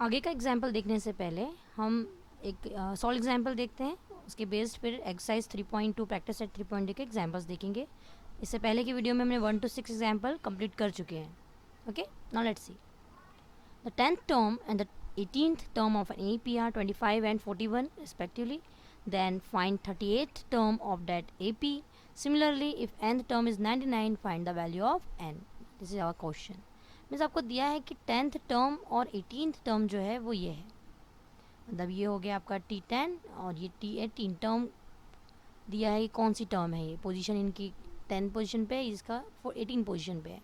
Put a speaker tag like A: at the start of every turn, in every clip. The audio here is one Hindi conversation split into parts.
A: आगे का एग्जाम्पल देखने से पहले हम एक सॉल्व एग्जाम्पल देखते हैं, उसके बेस्ड फिर एक्सरसाइज 3.2 प्रैक्टिस सेट 3.2 के एग्जाम्पल्स देखेंगे। इससे पहले की वीडियो में हमने 1 to 6 एग्जाम्पल कंप्लीट कर चुके हैं। Okay, now let's see the 10th term and the 18th term of an AP are 25 and 41 respectively. Then find 38th term of that AP. Similarly, if nth term is 99, find the value of n. This is our question. Means आपको दिया है कि 10th टर्म और 18th टर्म जो है वो ये है, मतलब ये हो गया आपका T10 और ये T18 टर्म दिया है। कौन सी टर्म है, ये पोजीशन इनकी 10 पोजीशन पे है, इसका 18 पोजीशन पे है।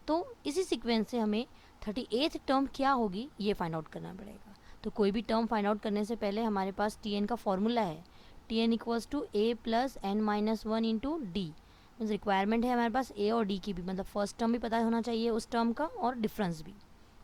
A: तो इसी सीक्वेंस से हमें 38th टर्म क्या होगी ये फाइंड आउट करना पड़ेगा। तो कोई भी टर्म फाइंड आउट करने से पहले हमारे पास Tn का फॉर्मूला है, Tn equals to a plus n minus one into d. Means requirement है हमारे पास ए और डी की भी, मतलब फर्स्ट टर्म भी पता होना चाहिए उस टर्म का और डिफरेंस भी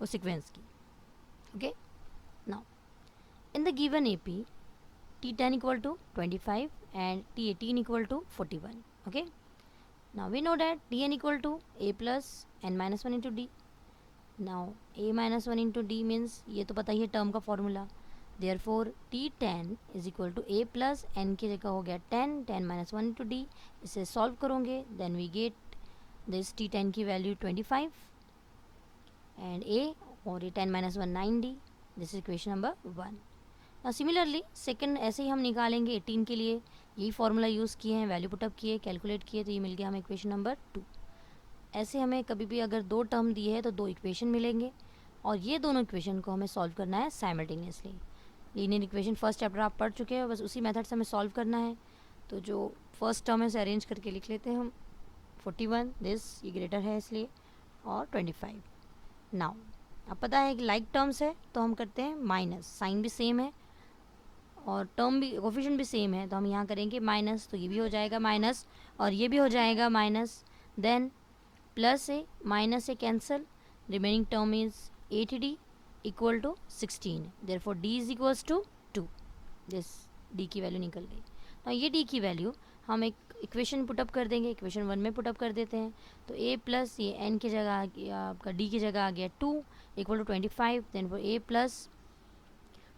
A: उस सीक्वेंस की। Okay, now in the given AP T10 equal to 25 and T18 equal to 41. Okay, now we know that Tn equal to a plus n minus 1 into d. Now a minus 1 into d means ये तो पता ही है टर्म का formula. Therefore T10 is equal to a plus n की जगह हो गया 10, 10 minus 1 into d। इसे सॉल्व करोगे then we get this T10 की वैल्यू 25 and a और ये 10 minus 1 9d। This is equation number 1। Similarly second ऐसे ही हम निकालेंगे 18 के लिए, यही फॉर्मूला यूज़ किए हैं, वैल्यू पुटअप किए, कैलकुलेट किए, तो ये मिल गया हमें इक्वेशन नंबर 2। ऐसे हमें कभी भी अगर दो टर्म दिए है तो दो इक्वेशन मिलेंगे और ये दोनों इक्वेशन को हमें सॉल्व करना है simultaneously. Linear equation first chapter आप पढ़ चुके हैं, बस उसी मेथड से हमें सॉल्व करना है। तो जो फर्स्ट टर्म है उसे अरेंज करके लिख लेते हैं हम। 41 दिस ये ग्रेटर है इसलिए, और 25। नाउ अब पता है कि लाइक टर्म्स है तो हम करते हैं माइनस, साइन भी सेम है और टर्म भी कोफिशिएंट भी सेम है, तो हम यहाँ करेंगे माइनस, तो ये भी हो जाएगा माइनस और ये भी हो जाएगा minus. Then plus a minus से cancel, remaining term is 8d equal to 16। Therefore d is equals to 2। This d की वैल्यू निकल गई। तो ये d की वैल्यू हम एक इक्वेशन पुटअप कर देंगे, इक्वेशन 1 में पुटअप कर देते हैं। तो a प्लस ये n की जगह आ गया आपका d की जगह आ गया 2 equal to 25। Then for a plus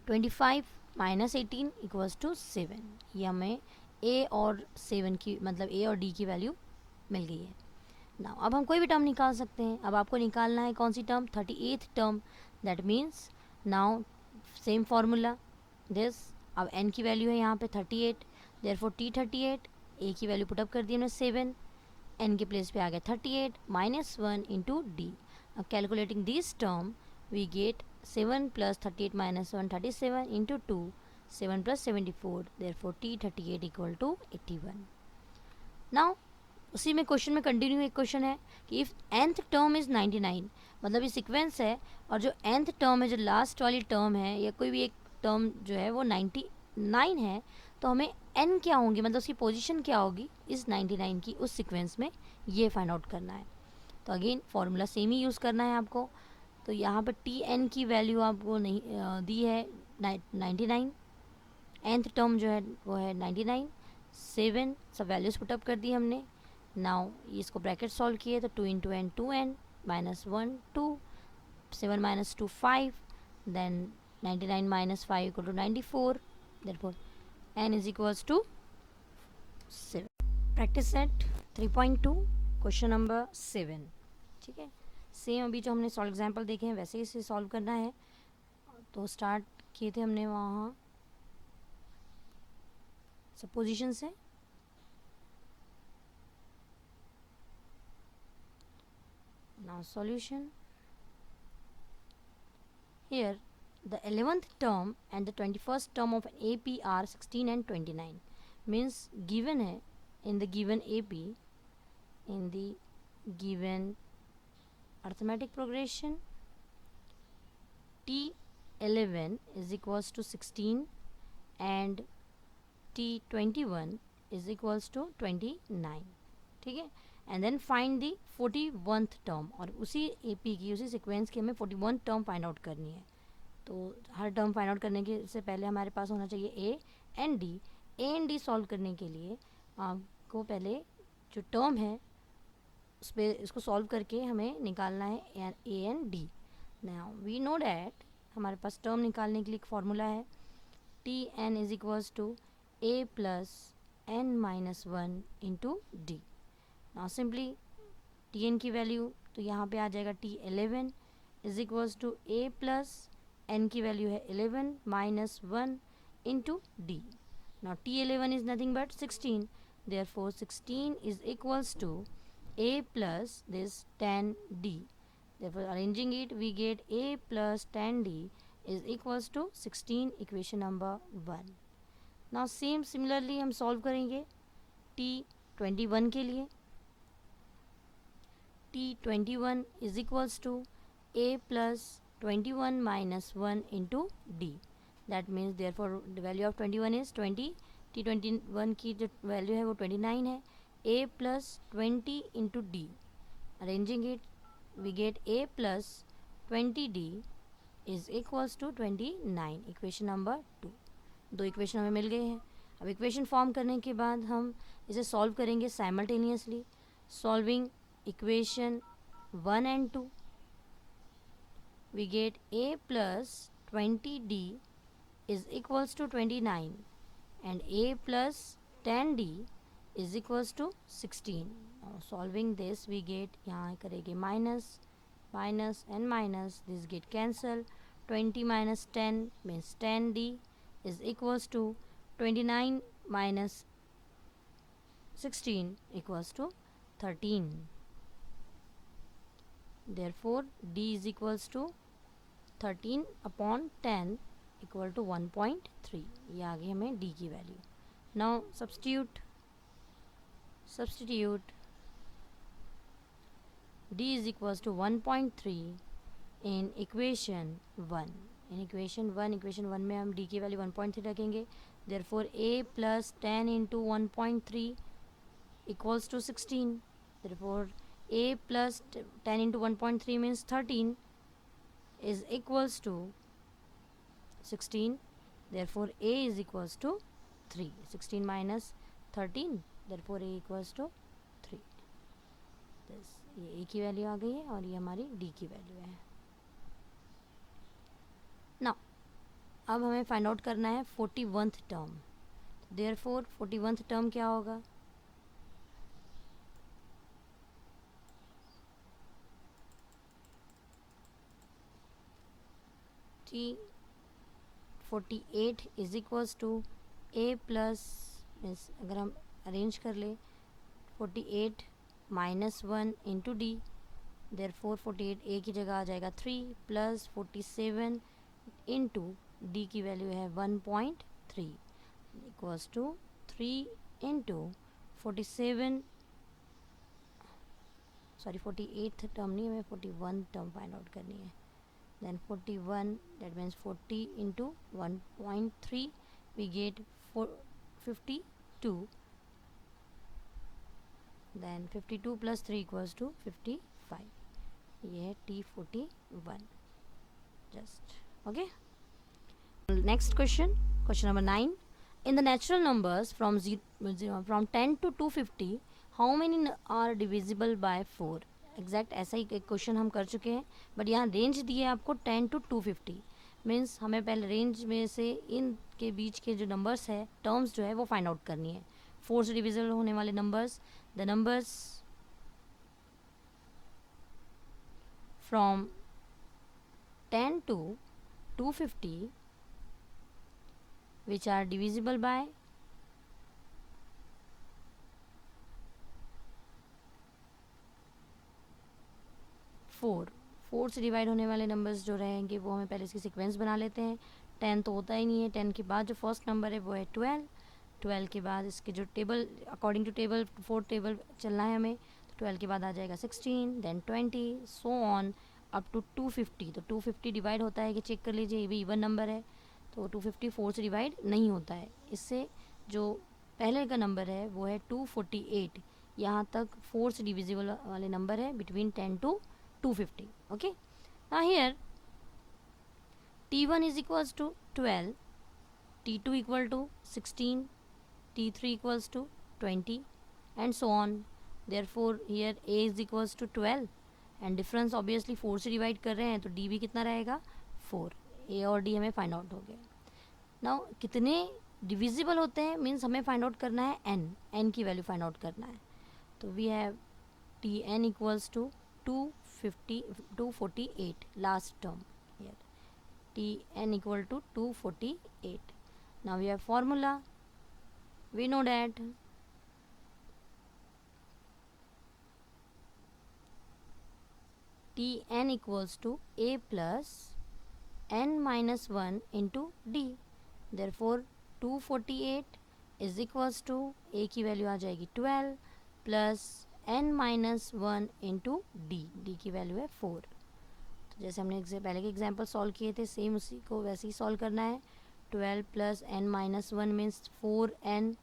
A: 25 minus 18 equals to 7। ये हमें a और 7 की मतलब a और d की वैल्यू मिल गई है। नाउ अब हम कोई भी टर्म निकाल सकते हैं। अब आपको निकालना है कौन सी term, 38th term. That means now same formula this. अब n की वैल्यू है यहाँ पे 38, देयरफॉर T38 a की वैल्यू पुटअप कर दी हमने 7, n के प्लेस पे आ गया 38 माइनस 1 इंटू डी। अब calculating this term we get 7 plus 38 minus 1 37 into 2 7 plus 74, therefore T38 equal to 81. Now उसी में क्वेश्चन में कंटिन्यू एक क्वेश्चन है कि इफ़ nth टर्म इज़ 99, मतलब ये सीक्वेंस है और जो nth टर्म है, जो लास्ट वाली टर्म है या कोई भी एक टर्म जो है वो 99 है, तो हमें n क्या होंगी, मतलब उसकी पोजीशन क्या होगी इस 99 की उस सीक्वेंस में, ये फाइंड आउट करना है। तो अगेन फॉर्मूला सेम ही यूज़ करना है आपको। तो यहाँ पर Tn की वैल्यू आपको नहीं दी है 99, nth टर्म जो है वो है 99, 7 सब वैल्यूज़ पुटअप कर दी हमने। नाउ इसको ब्रैकेट सॉल्व किए तो 2 into n 2n minus 1 2, 7 minus 2 5, then 99 minus 5 equal to 94। Therefore n is equals to 7। Practice set 3.2 question number 7। ठीक है, सेम अभी जो हमने सॉल्व एग्जाम्पल देखे हैं वैसे ही इसे सॉल्व करना है। तो स्टार्ट किए थे हमने वहाँ सपोजिशन से। Now solution here the 11th term and the 21st term of an AP are 16 and 29। Means given है in the given AP in the given arithmetic progression T11 is equals to 16 and T21 is equals to 29। ठीक है, and then find the 41th term, और उसी AP की उसी सीक्वेंस की हमें 41th टर्म फाइंड आउट करनी है। तो हर टर्म फाइंड आउट करने के से पहले हमारे पास होना चाहिए A and D। A and D solve करने के लिए आपको पहले जो टर्म है उस पर इसको सॉल्व करके हमें निकालना है A and D। Now we know that हमारे पास टर्म निकालने के लिए एक फॉर्मूला है, t n is equals to a plus n minus one into d. Now simply t n की वैल्यू तो यहाँ पे आ जाएगा t 11 is equals to a plus n की वैल्यू है 11 minus one into d. Now t 11 is nothing but 16, therefore 16 is equals to a plus this 10d. Therefore arranging it we get a plus 10d is equals to 16, equation number 1. Now similarly हम solve करेंगे t 21 के लिए। t 21 is equals to a plus 21 minus 1 into d. That means therefore the value of 21 is 20. t 21 की जो वैल्यू है वो 29 है। a plus 20 into d, arranging it we get a plus 20d is equals to 29, equation number 2। दो इक्वेशन हमें मिल गए हैं। अब इक्वेशन फॉर्म करने के बाद हम इसे सॉल्व करेंगे simultaneously. Solving equation 1 and 2 we get a plus 20d is equals to 29 and a plus 10d is equals to 16. Now solving this we get, यहाँ करेंगे minus minus and minus, this get cancel. 20 minus 10 means 10d is equals to 29 minus 16 equals to 13. Therefore d is equals to 13 upon 10 equal to 1.3। ये आ गई हमें d की वैल्यू। Now substitute d is equals to 1.3 in equation 1। Equation 1 में हम d की वैल्यू 1.3 रखेंगे। Therefore a plus 10 into 1.3 equals to 16। Therefore a plus 10 into 1.3 means 13 is equals to 16. Therefore a is equals to 3. 16 minus 13, therefore a equals to 3. This ये a की वैल्यू आ गई है और ये हमारी d की वैल्यू है। नाउ अब हमें फाइंड आउट करना है 41th term. Therefore 41th term क्या होगा, t 48 is equals to a plus means अगर हम अरेंज कर ले 48 minus 1 into d. Therefore 48 a की जगह आ जाएगा 3 प्लस 47 इंटू डी की वैल्यू है 1.3 equals to 3 into 47, sorry 48th term नहीं, हमें 41 टर्म फाइंड आउट करनी है। then 41, that means 40 into 1.3 we get 52, then 52 plus 3 equals to 55. ये है T41 just okay. Next question number 9. In the natural numbers from 10 to 250 how many are divisible by 4? Exact ऐसा ही एक क्वेश्चन हम कर चुके हैं, बट यहाँ रेंज दी है आपको 10 to 250। मीन्स हमें पहले रेंज में से इन के बीच के जो नंबर्स है, टर्म्स जो है वो फाइंड आउट करनी है। 4 से डिविजिबल होने वाले numbers, the numbers from 10 to 250 which are divisible by 4 से डिवाइड होने वाले नंबर्स जो रहेंगे वो हमें पहले इसकी सीक्वेंस बना लेते हैं। 10 तो होता ही नहीं है, 10 के बाद जो फर्स्ट नंबर है वो है 12 के बाद इसके जो table according to table 4 table चलना है हमें, तो 12 के बाद आ जाएगा 16, then 20 so on up to 250। तो 250 डिवाइड होता है कि चेक कर लीजिए, ये भी इवन नंबर है, तो 250 4 से डिवाइड नहीं होता है। इससे जो पहले का नंबर है वो है 248। यहाँ तक 4 से डिविजिबल वाले नंबर है between 10 to 250. Okay, now here T1 is equals to 12, T2 equal to 16, T3 equals to 20 and so on. Therefore here A is equals to 12 and difference obviously 4 से डिवाइड कर रहे हैं तो D भी कितना रहेगा 4। ए और डी हमें फाइंड आउट हो गया. नाउ कितने डिविजिबल होते हैं मीन्स हमें फाइंड आउट करना है एन की वैल्यू फाइंड आउट करना है. तो we have t n equals to 248 last term here. Tn equal to 248. Now we have formula. We know that Tn equals to a plus n minus 1 into d. Therefore 248 is equals to a की वैल्यू आ जाएगी 12 plus n minus 1 into D. D की वैल्यू है 4. जैसे हमने पहले के एग्जाम्पल सॉल्व किए थे सेम उसी को वैसे ही सॉल्व करना है. 12 plus n minus 1 means 4n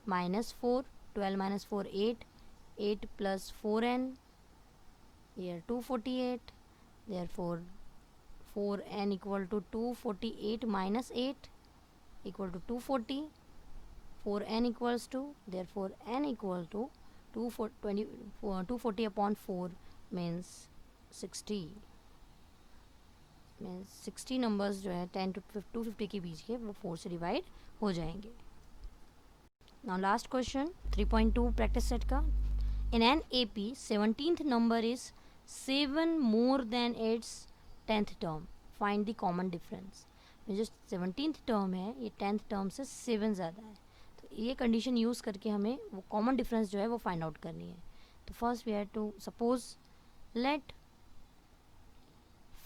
A: minus 4. 12 minus 4 8. 8 plus 4n here 248. Therefore 4n equal to 248 minus 8 equal to 240. 4n equals to, therefore n equal to 240 upon 4 means 60. Means 60 numbers जो है 10 to 250 के बीच के वो 4 से डिवाइड हो जाएंगे. Now last question 3.2 practice set का. In an AP 17th number is 7 more than its 10th term. Find the common difference. जो 17th टर्म है ये 10th टर्म से 7 ज़्यादा है. तो ये कंडीशन यूज़ करके हमें वो कॉमन डिफरेंस जो है वो फाइंड आउट करनी है. तो first we have to suppose let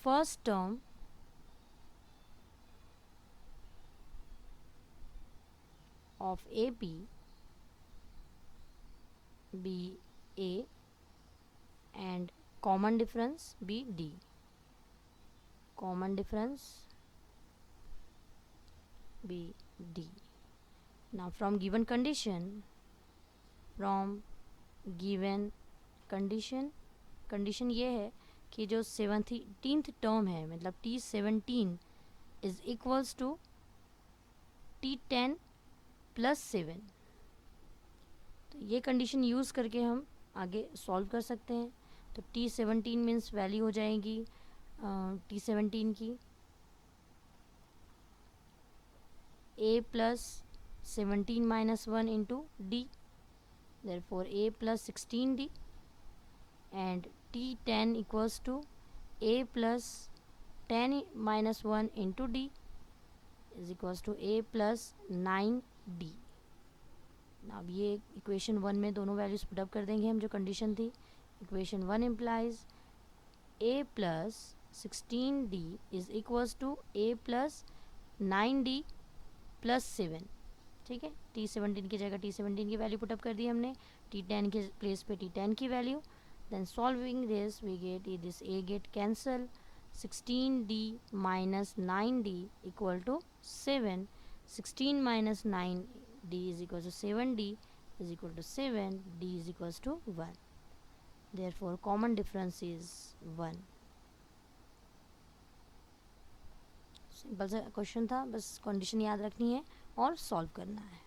A: first term of AP be A and common difference be D. Common difference be D. Now from given condition condition ये है कि जो 17th टर्म है मतलब T17 is equals to T10 plus 7. तो ये कंडीशन यूज़ करके हम आगे सॉल्व कर सकते हैं. तो T17 मीन्स वैल्यू हो जाएगी T17 की A plus 17 minus 1 into d. Therefore A plus 16D and T10 equals to A plus 10 minus 1 into D is equals to A plus 9D. अब ये इक्वेशन 1 में दोनों वैल्यूज पुटअप कर देंगे हम जो कंडीशन थी. Equation 1 implies A plus 16D is equals to A plus 9D plus 7. ठीक है. T17 की जगह T17 की वैल्यू पुटअप कर दी हमने. T10 के प्लेस पे T10 की value. Then solving this we get this A get cancel. 16D minus 9D equal to 7. 16 minus 9D is equal to 7D is equal to 7. D is equals to 1. Therefore common difference is 1. Simple सा क्वेश्चन था. बस कंडीशन याद रखनी है और सॉल्व करना है.